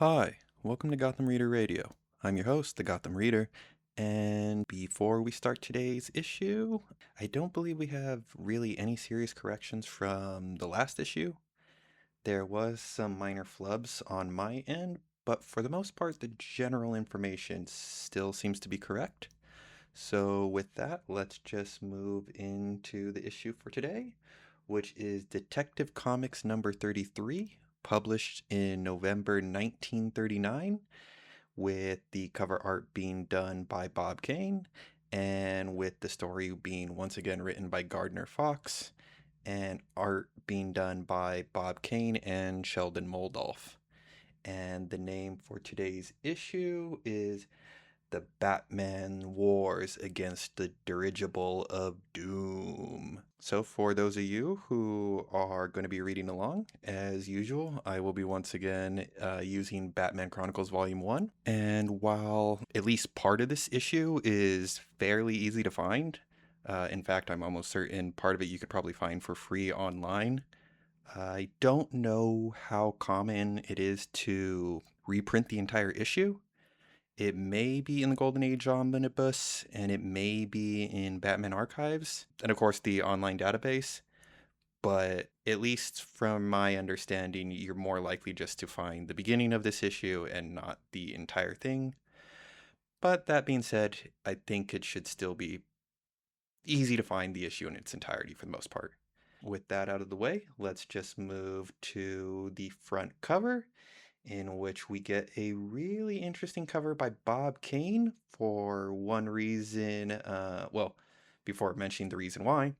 Hi, welcome to Gotham Reader Radio. I'm your host, the Gotham Reader, and before we start today's issue, I don't believe we have really any serious corrections from the last issue. There was some minor flubs on my end, but for the most part, the general information still seems to be correct. So with that, let's just move into the issue for today, which is Detective Comics number 33, published in November 1939, with the cover art being done by Bob Kane, and with the story being once again written by Gardner Fox, and art being done by Bob Kane and Sheldon Moldolf. And the name for today's issue is The Batman Wars Against the Dirigible of Doom. So for those of you who are going to be reading along, as usual, I will be once again using Batman Chronicles Volume 1. And while at least part of this issue is fairly easy to find, in fact, I'm almost certain part of it you could probably find for free online, I don't know how common it is to reprint the entire issue. It may be in the Golden Age Omnibus, and it may be in Batman Archives, and of course the online database. But at least from my understanding, you're more likely just to find the beginning of this issue and not the entire thing. But that being said, I think it should still be easy to find the issue in its entirety for the most part. With that out of the way, let's just move to the front cover, in which we get a really interesting cover by Bob Kane for one reason. Before mentioning the reason why,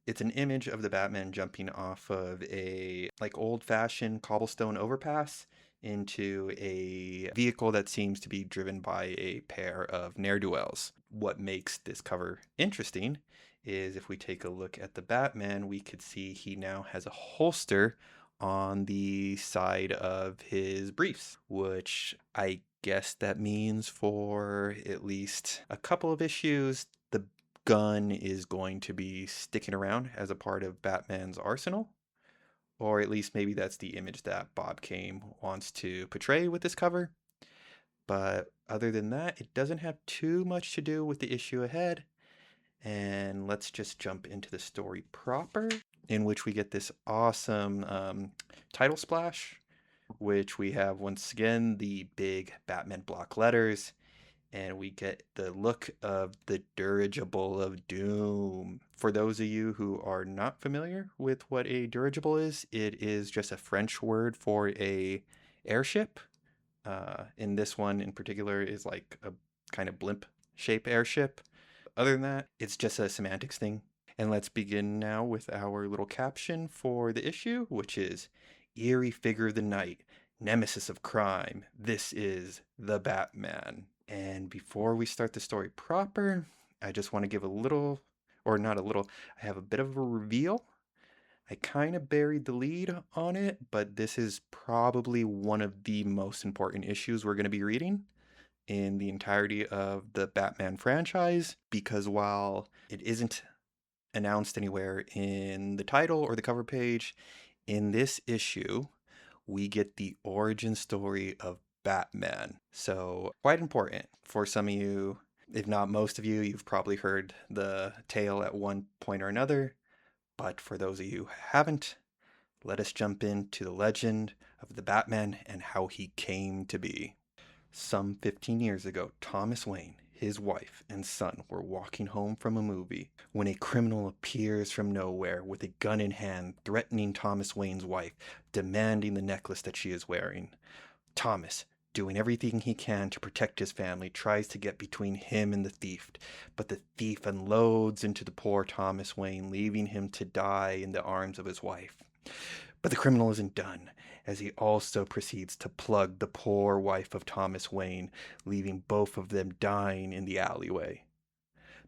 it's an image of the Batman jumping off of a old-fashioned cobblestone overpass into a vehicle that seems to be driven by a pair of ne'er-do-wells. What makes this cover interesting is if we take a look at the Batman, we could see he now has a holster on the side of his briefs, which I guess that means for at least a couple of issues, the gun is going to be sticking around as a part of Batman's arsenal. Or at least maybe that's the image that Bob Kane wants to portray with this cover. But other than that, it doesn't have too much to do with the issue ahead. And let's just jump into the story proper, in which we get this awesome title splash, which we have once again the big Batman block letters, and we get the look of the Dirigible of Doom. For those of you who are not familiar with what a dirigible is, it is just a French word for a airship. In this one in particular is like a kind of blimp shape airship. Other than that, it's just a semantics thing. And let's begin now with our little caption for the issue, which is Eerie Figure of the Night, Nemesis of Crime. This is the Batman. And before we start the story proper, I just want to give a little, or not a little, I have a bit of a reveal. I kind of buried the lead on it, but this is probably one of the most important issues we're going to be reading in the entirety of the Batman franchise, because while it isn't announced anywhere in the title or the cover page, in this issue, we get the origin story of Batman. So quite important for some of you, if not most of you, you've probably heard the tale at one point or another. But for those of you who haven't, let us jump into the legend of the Batman and how he came to be. Some 15 years ago, Thomas Wayne, his wife, and son were walking home from a movie when a criminal appears from nowhere with a gun in hand, threatening Thomas Wayne's wife, demanding the necklace that she is wearing. Thomas, doing everything he can to protect his family, tries to get between him and the thief, but the thief unloads into the poor Thomas Wayne, leaving him to die in the arms of his wife. But the criminal isn't done, as he also proceeds to plug the poor wife of Thomas Wayne, leaving both of them dying in the alleyway.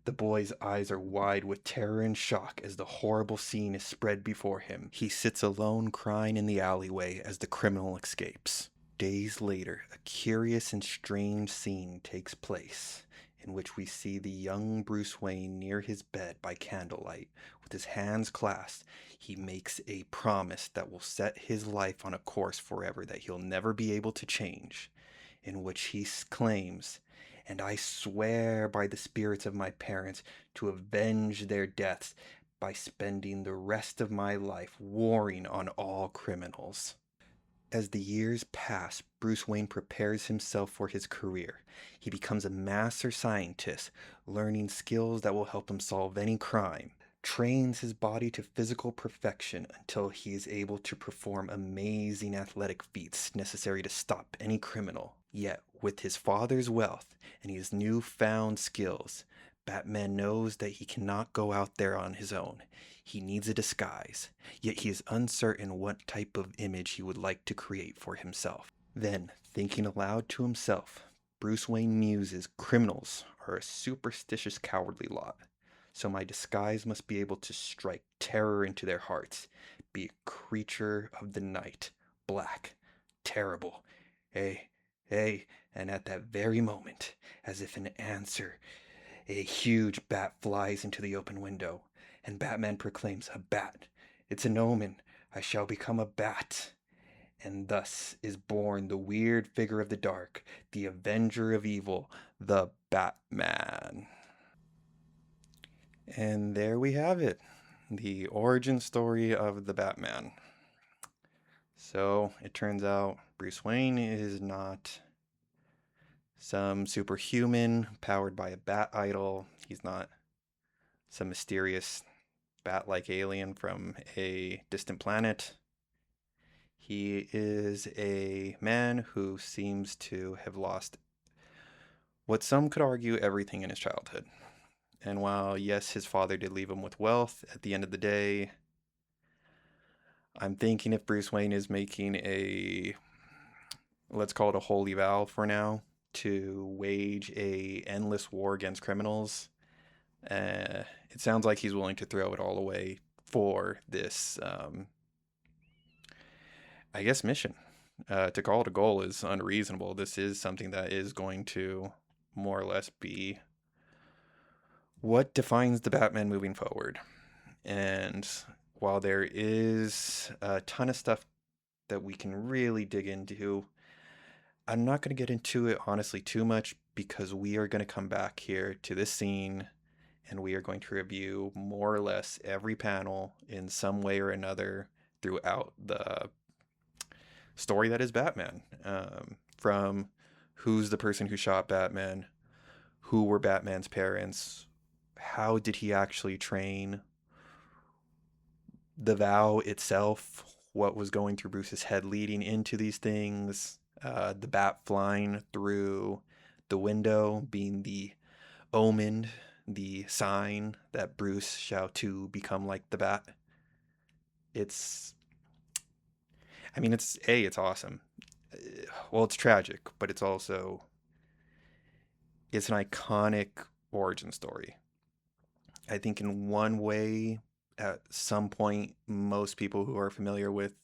The boy's eyes are wide with terror and shock as the horrible scene is spread before him. He sits alone crying in the alleyway as the criminal escapes. Days later, a curious and strange scene takes place, in which we see the young Bruce Wayne near his bed by candlelight, with his hands clasped. He makes a promise that will set his life on a course forever that he'll never be able to change, in which he claims, "And I swear by the spirits of my parents to avenge their deaths by spending the rest of my life warring on all criminals." As the years pass, Bruce Wayne prepares himself for his career. He becomes a master scientist, learning skills that will help him solve any crime, trains his body to physical perfection until he is able to perform amazing athletic feats necessary to stop any criminal. Yet, with his father's wealth and his newfound skills, Batman knows that he cannot go out there on his own. He needs a disguise, yet he is uncertain what type of image he would like to create for himself. Then, thinking aloud to himself, Bruce Wayne muses, "Criminals are a superstitious, cowardly lot, so my disguise must be able to strike terror into their hearts, be a creature of the night, black, terrible, eh, eh," and at that very moment, as if in answer, a huge bat flies into the open window, and Batman proclaims, "A bat! It's an omen! I shall become a bat!" And thus is born the weird figure of the dark, the avenger of evil, the Batman. And there we have it, the origin story of the Batman. So it turns out Bruce Wayne is not some superhuman powered by a bat idol. He's not some mysterious bat-like alien from a distant planet. He is a man who seems to have lost what some could argue everything in his childhood. And while, yes, his father did leave him with wealth, at the end of the day, I'm thinking if Bruce Wayne is making a, let's call it a holy vow for now, to wage a endless war against criminals, it sounds like he's willing to throw it all away for this, I guess, mission. To call it a goal is unreasonable. This is something that is going to more or less be what defines the Batman moving forward. And while there is a ton of stuff that we can really dig into, I'm not going to get into it honestly too much, because we are going to come back here to this scene and we are going to review more or less every panel in some way or another throughout the story that is Batman. From who's the person who shot Batman, who were Batman's parents, how did he actually train, the vow itself, what was going through Bruce's head leading into these things, the bat flying through the window being the omen, the sign that Bruce shall too become like the bat. It's awesome. Well, it's tragic, but it's also, it's an iconic origin story. I think in one way, at some point, most people who are familiar with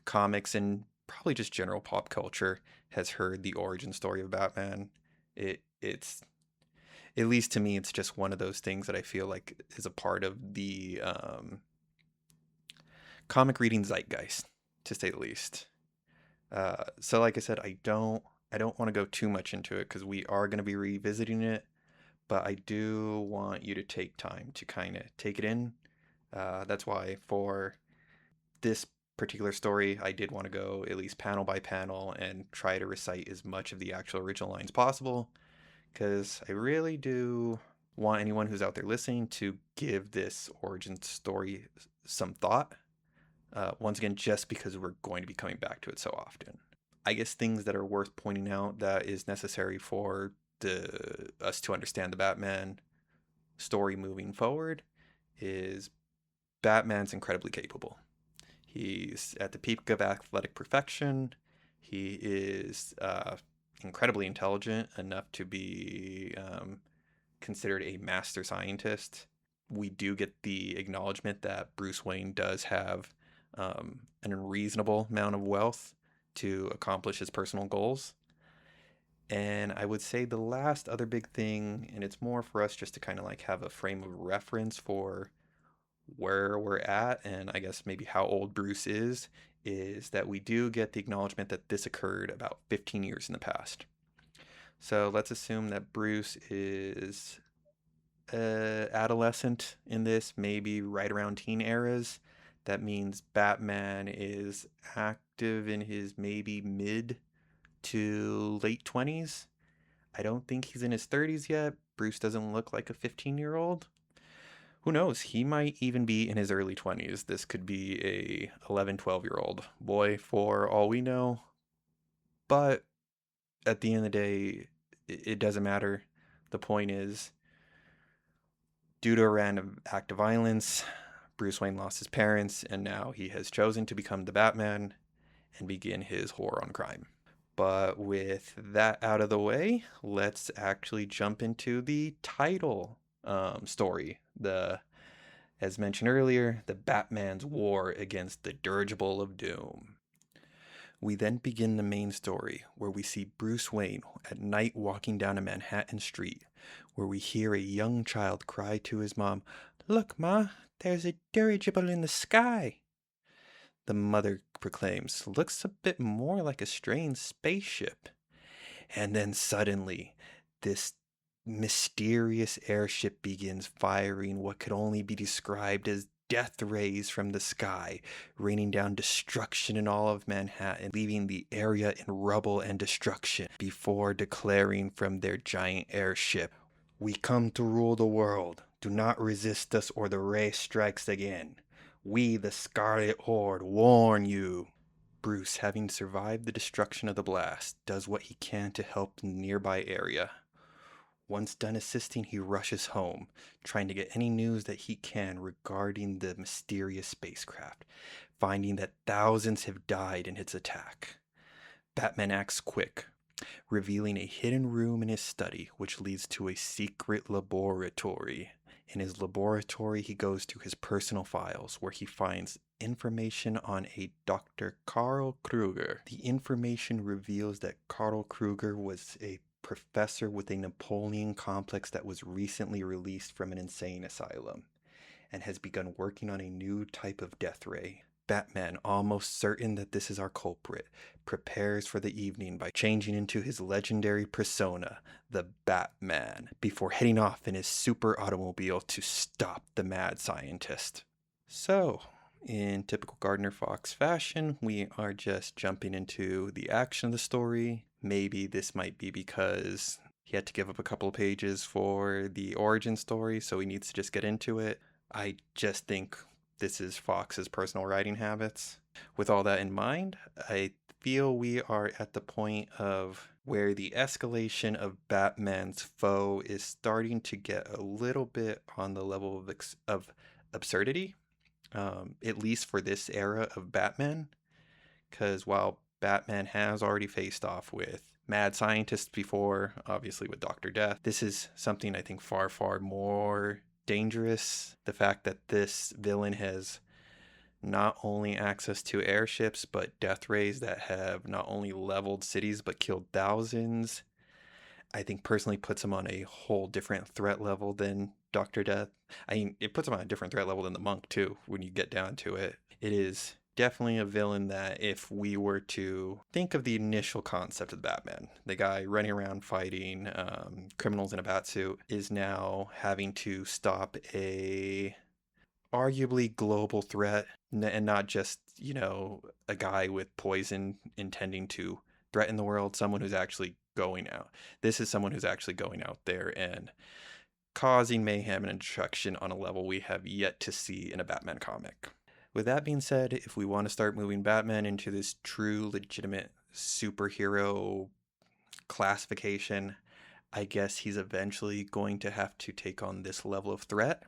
comics and probably just general pop culture has heard the origin story of Batman. It's, at least to me, it's just one of those things that I feel like is a part of the comic reading zeitgeist, to say the least. So like I said, I don't want to go too much into it because we are going to be revisiting it, but I do want you to take time to kind of take it in. That's why for this particular story, I did want to go at least panel by panel and try to recite as much of the actual original lines possible, because I really do want anyone who's out there listening to give this origin story some thought. Once again, just because we're going to be coming back to it so often. I guess things that are worth pointing out that is necessary for us to understand the Batman story moving forward is Batman's incredibly capable. He's at the peak of athletic perfection. He is incredibly intelligent enough to be considered a master scientist. We do get the acknowledgement that Bruce Wayne does have an unreasonable amount of wealth to accomplish his personal goals. And I would say the last other big thing, and it's more for us just to kind of like have a frame of reference for where we're at and I guess maybe how old Bruce is that we do get the acknowledgement that this occurred about 15 years in the past. So let's assume that Bruce is adolescent in this, maybe right around teen eras. That means Batman is active in his maybe mid to late 20s. I don't think he's in his 30s yet. Bruce doesn't look like a 15-year-old. Who knows? He might even be in his early 20s. This could be a 11, 12-year-old boy for all we know. But at the end of the day, it doesn't matter. The point is, due to a random act of violence, Bruce Wayne lost his parents, and now he has chosen to become the Batman and begin his horror on crime. But with that out of the way, let's actually jump into the title story. As mentioned earlier, the Batman's war against the Dirigible of Doom. We then begin the main story, where we see Bruce Wayne at night walking down a Manhattan street, where we hear a young child cry to his mom, "Look, Ma, there's a dirigible in the sky." The mother proclaims, "Looks a bit more like a strange spaceship." And then suddenly, this mysterious airship begins firing what could only be described as death rays from the sky, raining down destruction in all of Manhattan, leaving the area in rubble and destruction, before declaring from their giant airship, "We come to rule the world. Do not resist us or the ray strikes again. We, the Scarlet Horde, warn you." Bruce, having survived the destruction of the blast, does what he can to help the nearby area. Once done assisting, he rushes home, trying to get any news that he can regarding the mysterious spacecraft, finding that thousands have died in its attack. Batman acts quick, revealing a hidden room in his study, which leads to a secret laboratory. In his laboratory, he goes through his personal files, where he finds information on a Dr. Karl Kruger. The information reveals that Karl Kruger was a professor with a Napoleon complex that was recently released from an insane asylum and has begun working on a new type of death ray. Batman, almost certain that this is our culprit, prepares for the evening by changing into his legendary persona, the Batman, before heading off in his super automobile to stop the mad scientist. So, in typical Gardner Fox fashion, we are just jumping into the action of the story. Maybe this might be because he had to give up a couple of pages for the origin story, so he needs to just get into it. I just think this is Fox's personal writing habits. With all that in mind, I feel we are at the point of where the escalation of Batman's foe is starting to get a little bit on the level of absurdity, at least for this era of Batman. Because while Batman has already faced off with mad scientists before, obviously with Dr. Death, this is something I think far, far more dangerous. The fact that this villain has not only access to airships, but death rays that have not only leveled cities, but killed thousands, I think personally puts him on a whole different threat level than Dr. Death. I mean, it puts him on a different threat level than the Monk, too, when you get down to it. It is definitely a villain that if we were to think of the initial concept of Batman, the guy running around fighting criminals in a batsuit, is now having to stop a arguably global threat, and not just, a guy with poison intending to threaten the world, someone who's actually going out. This is someone who's actually going out there and causing mayhem and destruction on a level we have yet to see in a Batman comic. With that being said, if we want to start moving Batman into this true, legitimate superhero classification, I guess he's eventually going to have to take on this level of threat.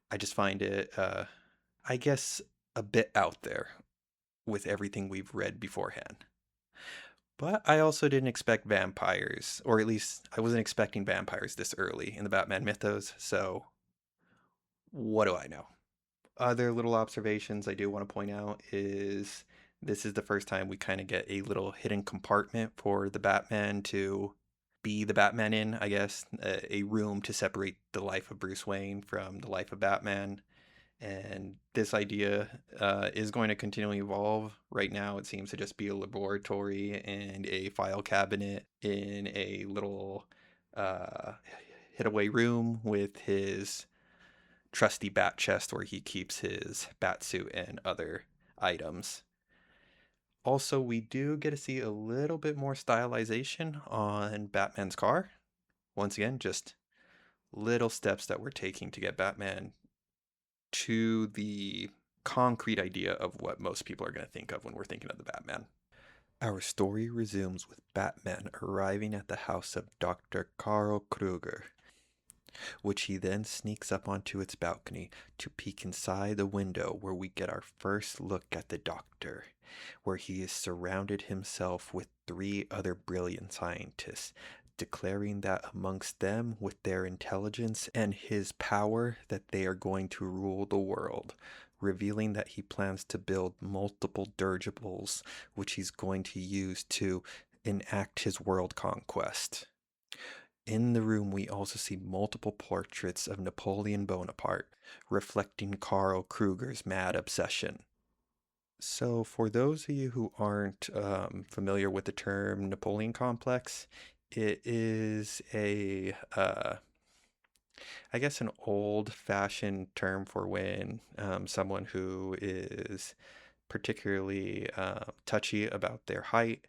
I just find it, I guess, a bit out there with everything we've read beforehand. But I also didn't expect vampires, or at least I wasn't expecting vampires this early in the Batman mythos, so what do I know? Other little observations I do want to point out is This is the first time we kind of get a little hidden compartment for the Batman to be the Batman in, I guess, a room to separate the life of Bruce Wayne from the life of Batman. And this idea is going to continually evolve. Right now, it seems to just be a laboratory and a file cabinet in a little uh, hidaway room with his trusty bat chest where he keeps his bat suit and other items. Also, we do get to see a little bit more stylization on Batman's car. Once again, just little steps that we're taking to get Batman to the concrete idea of what most people are going to think of when we're thinking of the Batman. Our story resumes with Batman arriving at the house of Dr. Carl Kruger, which he then sneaks up onto its balcony to peek inside the window where we get our first look at the doctor, where he is surrounded himself with three other brilliant scientists, declaring that amongst them, with their intelligence and his power, that they are going to rule the world, revealing that he plans to build multiple dirigibles, which he's going to use to enact his world conquest. In the room, we also see multiple portraits of Napoleon Bonaparte, reflecting Karl Kruger's mad obsession. So, for those of you who aren't familiar with the term Napoleon complex, it is I guess, an old-fashioned term for when someone who is particularly touchy about their height,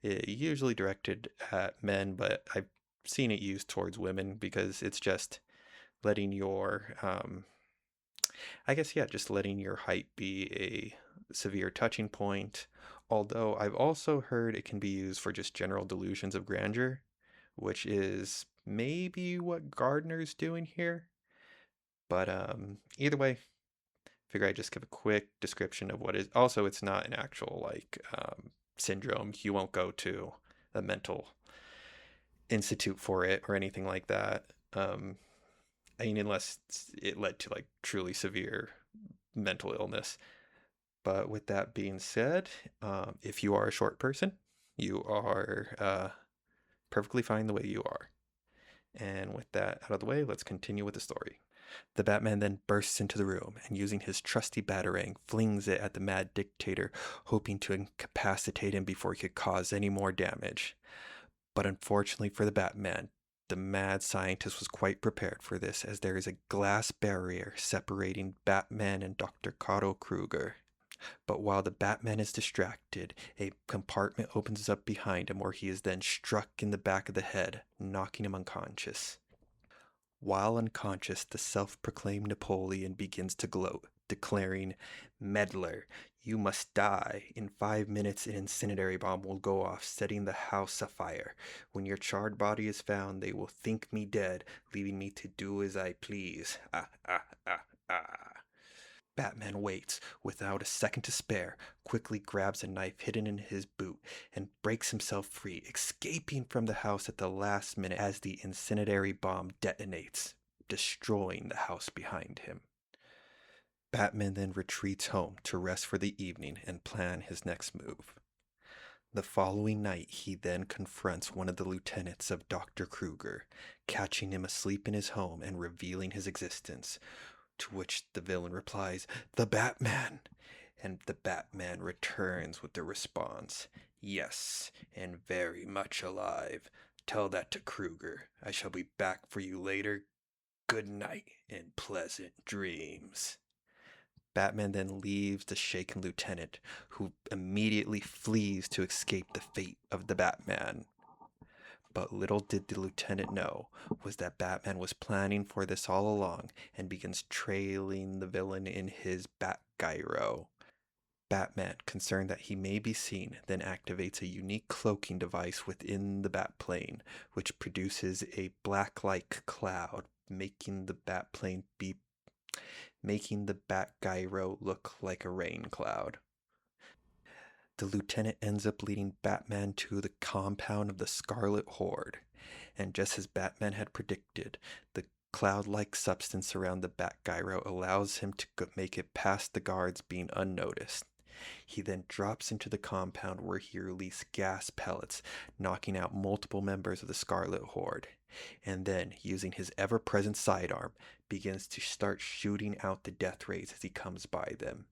usually directed at men, but I've seen it used towards women because it's just letting your, I guess, yeah, just letting your height be a severe touching point. Although I've also heard it can be used for just general delusions of grandeur, which is maybe what Gardner's doing here. But either way, figure I'd just give a quick description of what is. Also, it's not an actual syndrome. You won't go to a mental institute for it or anything like that. I mean, unless it led to like truly severe mental illness. But with that being said, if you are a short person, you are perfectly fine the way you are. And with that out of the way, let's continue with the story. The Batman then bursts into the room and, using his trusty batarang, flings it at the mad dictator, hoping to incapacitate him before he could cause any more damage. But unfortunately for the Batman, the mad scientist was quite prepared for this, as there is a glass barrier separating Batman and Dr. Karl Kruger. But while the Batman is distracted, a compartment opens up behind him where he is then struck in the back of the head, knocking him unconscious. While unconscious, the self-proclaimed Napoleon begins to gloat, declaring, "Meddler, you must die. In 5 minutes, an incendiary bomb will go off, setting the house afire. When your charred body is found, they will think me dead, leaving me to do as I please. Ah, ah, ah, ah." Batman waits, without a second to spare, quickly grabs a knife hidden in his boot, and breaks himself free, escaping from the house at the last minute as the incendiary bomb detonates, destroying the house behind him. Batman then retreats home to rest for the evening and plan his next move. The following night, he then confronts one of the lieutenants of Dr. Kruger, catching him asleep in his home and revealing his existence. To which the villain replies, "The Batman!" And the Batman returns with the response, "Yes, and very much alive. Tell that to Kruger. I shall be back for you later. Good night and pleasant dreams." Batman then leaves the shaken lieutenant, who immediately flees to escape the fate of the Batman. But little did the lieutenant know was that Batman was planning for this all along and begins trailing the villain in his bat gyro. Batman, concerned that he may be seen, then activates a unique cloaking device within the Batplane, which produces a black-like cloud, making the bat gyro look like a rain cloud. The lieutenant ends up leading Batman to the compound of the Scarlet Horde, and just as Batman had predicted, the cloud-like substance around the Bat Gyro allows him to make it past the guards being unnoticed. He then drops into the compound where he releases gas pellets, knocking out multiple members of the Scarlet Horde, and then, using his ever-present sidearm, begins to start shooting out the death rays as he comes by them.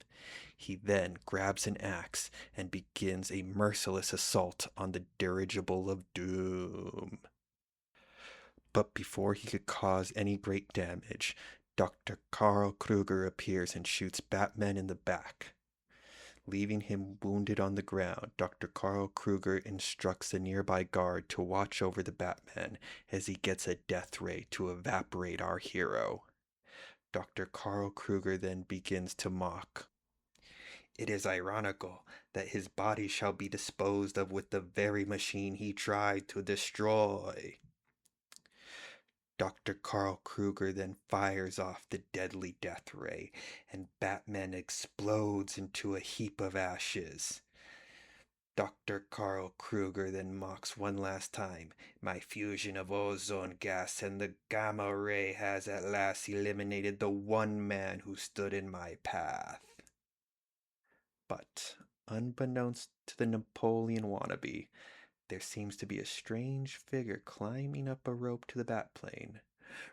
He then grabs an axe and begins a merciless assault on the Dirigible of Doom. But before he could cause any great damage, Dr. Karl Kruger appears and shoots Batman in the back. Leaving him wounded on the ground, Dr. Karl Kruger instructs a nearby guard to watch over the Batman as he gets a death ray to evaporate our hero. Dr. Karl Kruger then begins to mock. It is ironical that his body shall be disposed of with the very machine he tried to destroy. Dr. Karl Kruger then fires off the deadly death ray, and Batman explodes into a heap of ashes. Dr. Karl Kruger then mocks one last time. My fusion of ozone gas and the gamma ray has at last eliminated the one man who stood in my path. But, unbeknownst to the Napoleon wannabe, there seems to be a strange figure climbing up a rope to the Batplane,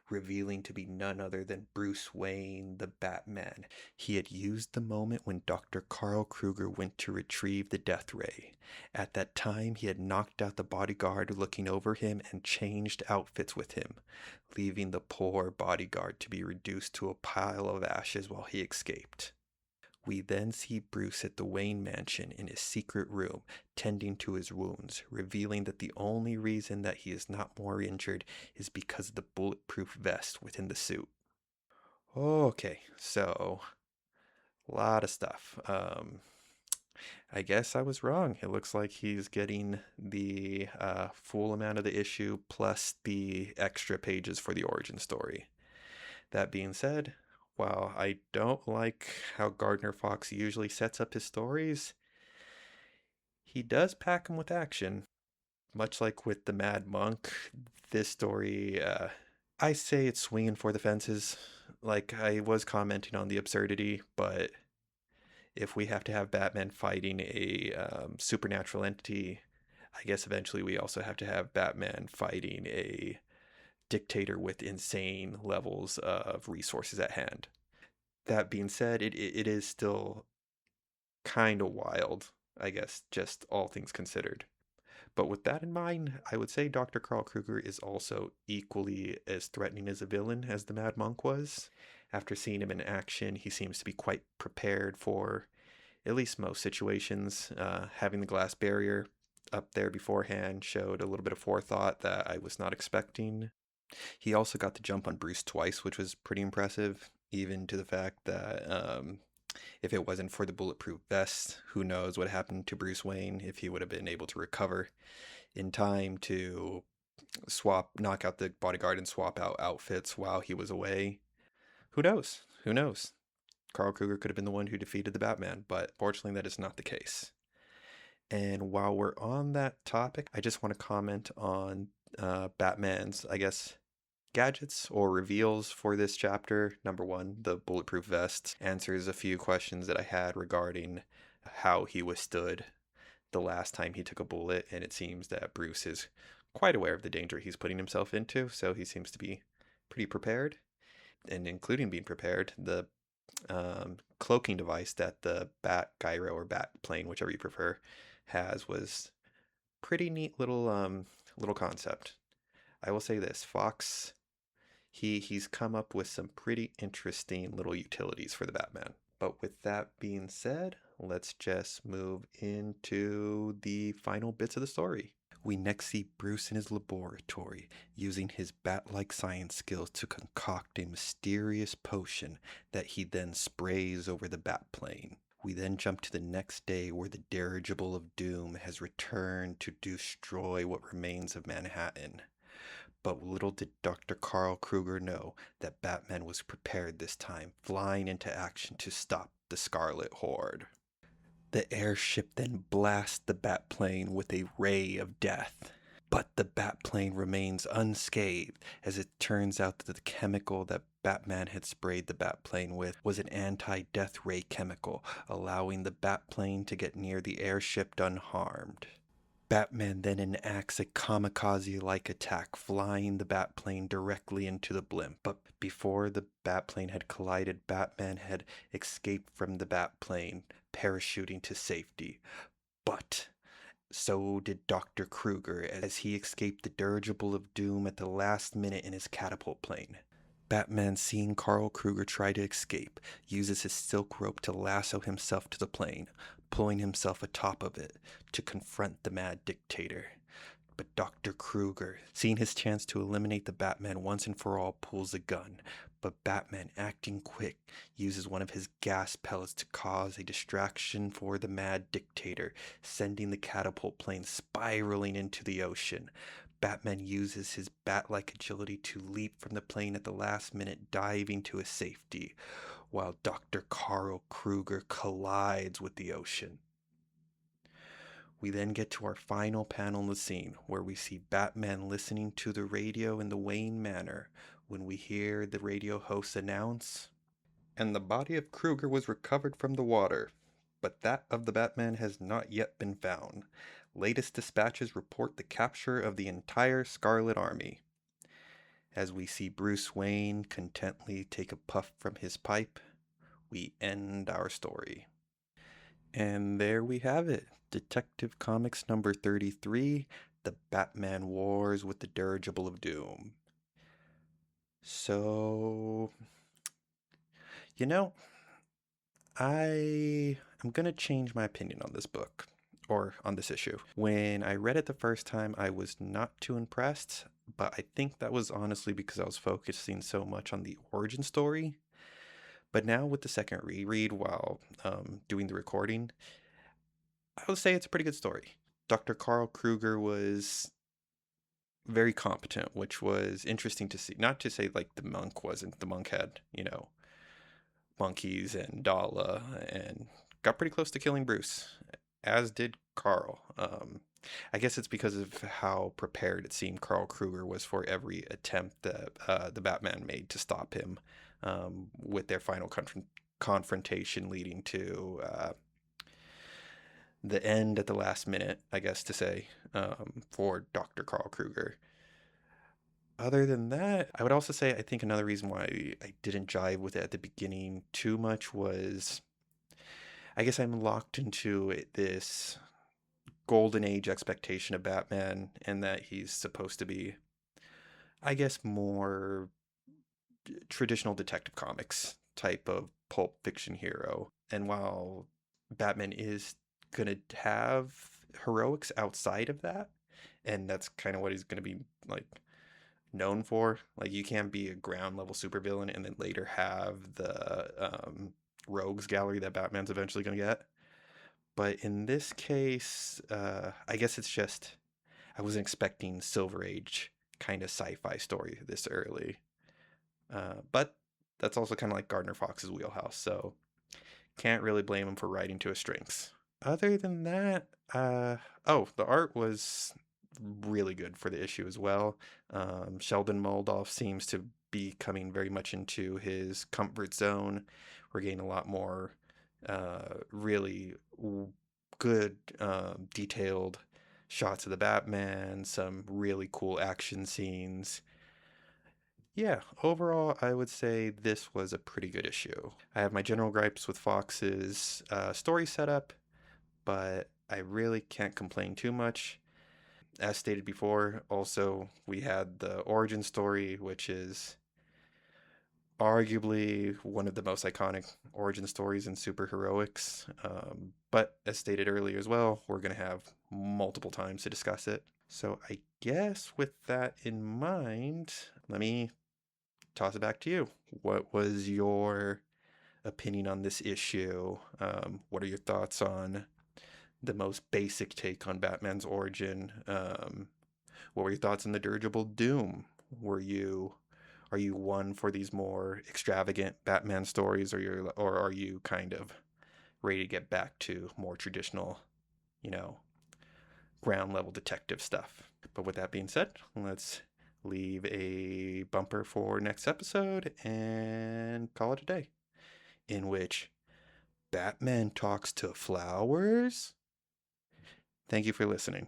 revealing to be none other than Bruce Wayne, the Batman. He had used the moment when Dr. Karl Kruger went to retrieve the death ray. At that time, he had knocked out the bodyguard looking over him and changed outfits with him, leaving the poor bodyguard to be reduced to a pile of ashes while he escaped. We then see Bruce at the Wayne mansion in his secret room, tending to his wounds, revealing that the only reason that he is not more injured is because of the bulletproof vest within the suit. Okay, so a lot of stuff. I guess I was wrong. It looks like he's getting the full amount of the issue plus the extra pages for the origin story. That being said, while I don't like how Gardner Fox usually sets up his stories, he does pack them with action. Much like with the Mad Monk, this story, I say it's swinging for the fences. Like, I was commenting on the absurdity, but if we have to have Batman fighting a supernatural entity, I guess eventually we also have to have Batman fighting a dictator with insane levels of resources at hand. That being said, it is still kind of wild, I guess, just all things considered. But with that in mind, I would say Dr. Karl Kruger is also equally as threatening as a villain as the Mad Monk was. After seeing him in action, he seems to be quite prepared for at least most situations. Having the glass barrier up there beforehand showed a little bit of forethought that I was not expecting. He also got the jump on Bruce twice, which was pretty impressive, even to the fact that if it wasn't for the bulletproof vest, who knows what happened to Bruce Wayne, if he would have been able to recover in time to knock out the bodyguard and swap out outfits while he was away. Who knows? Who knows? Karl Kruger could have been the one who defeated the Batman, but fortunately that is not the case. And while we're on that topic, I just want to comment on Batman's, I guess, gadgets or reveals for this chapter. Number one, the bulletproof vest answers a few questions that I had regarding how he withstood the last time he took a bullet, and it seems that Bruce is quite aware of the danger he's putting himself into, so he seems to be pretty prepared. And including being prepared, the cloaking device that the Bat Gyro or Bat Plane, whichever you prefer, has was pretty neat little concept. I will say this, Fox, he's come up with some pretty interesting little utilities for the Batman. But with that being said, let's just move into the final bits of the story. We next see Bruce in his laboratory, using his bat-like science skills to concoct a mysterious potion that he then sprays over the Batplane. We then jump to the next day where the Dirigible of Doom has returned to destroy what remains of Manhattan. But little did Dr. Karl Kruger know that Batman was prepared this time, flying into action to stop the Scarlet Horde. The airship then blasts the Batplane with a ray of death. But the Batplane remains unscathed, as it turns out that the chemical that Batman had sprayed the Batplane with was an anti-death ray chemical, allowing the Batplane to get near the airship unharmed. Batman then enacts a kamikaze-like attack, flying the Batplane directly into the blimp. But before the Batplane had collided, Batman had escaped from the Batplane, parachuting to safety. But so did Dr. Kruger, as he escaped the Dirigible of Doom at the last minute in his catapult plane. Batman, seeing Carl Kruger try to escape, uses his silk rope to lasso himself to the plane, pulling himself atop of it to confront the mad dictator. But Dr. Kruger, seeing his chance to eliminate the Batman once and for all, pulls a gun. But Batman, acting quick, uses one of his gas pellets to cause a distraction for the mad dictator, sending the catapult plane spiraling into the ocean. Batman uses his bat-like agility to leap from the plane at the last minute, diving to his safety, while Dr. Carl Kruger collides with the ocean. We then get to our final panel in the scene, where we see Batman listening to the radio in the Wayne Manor, when we hear the radio host announce, "And the body of Kruger was recovered from the water, but that of the Batman has not yet been found. Latest dispatches report the capture of the entire Scarlet Army." As we see Bruce Wayne contently take a puff from his pipe, we end our story. And there we have it. Detective Comics number 33, The Batman Wars with the Dirigible of Doom. So, I am going to change my opinion on this book, or on this issue. When I read it the first time, I was not too impressed, but I think that was honestly because I was focusing so much on the origin story. But now with the second reread while doing the recording, I would say it's a pretty good story. Dr. Carl Kruger was very competent, which was interesting to see. Not to say like the monk wasn't. The monk had, monkeys and Dala and got pretty close to killing Bruce, as did Carl. I guess it's because of how prepared it seemed Carl Kruger was for every attempt that the Batman made to stop him, with their final confrontation leading to the end at the last minute, I guess to say, for Dr. Carl Kruger. Other than that, I would also say I think another reason why I didn't jive with it at the beginning too much was I guess I'm locked into this golden age expectation of Batman, and that he's supposed to be, I guess, more traditional Detective Comics type of pulp fiction hero. And while Batman is going to have heroics outside of that, and that's kind of what he's going to be like known for. Like, you can't be a ground level supervillain and then later have the rogues gallery that Batman's eventually going to get. But in this case, I guess it's just I wasn't expecting Silver Age kind of sci-fi story this early. But that's also kind of like Gardner Fox's wheelhouse, so can't really blame him for writing to his strengths. Other than that, the art was really good for the issue as well. Sheldon Moldoff seems to be coming very much into his comfort zone. We're getting a lot more really good, detailed shots of the Batman, some really cool action scenes. Yeah, overall, I would say this was a pretty good issue. I have my general gripes with Fox's story setup, but I really can't complain too much. As stated before, also, we had the origin story, which is arguably one of the most iconic origin stories in superheroics. But as stated earlier as well, we're going to have multiple times to discuss it. So I guess with that in mind, let me toss it back to you. What was your opinion on this issue? What are your thoughts on the most basic take on Batman's origin? What were your thoughts on the Dirigible Doom? Are you one for these more extravagant Batman stories, or are you kind of ready to get back to more traditional, ground level detective stuff? But with that being said, let's leave a a bumper for next episode and call it a day, in which Batman talks to flowers. Thank you for listening.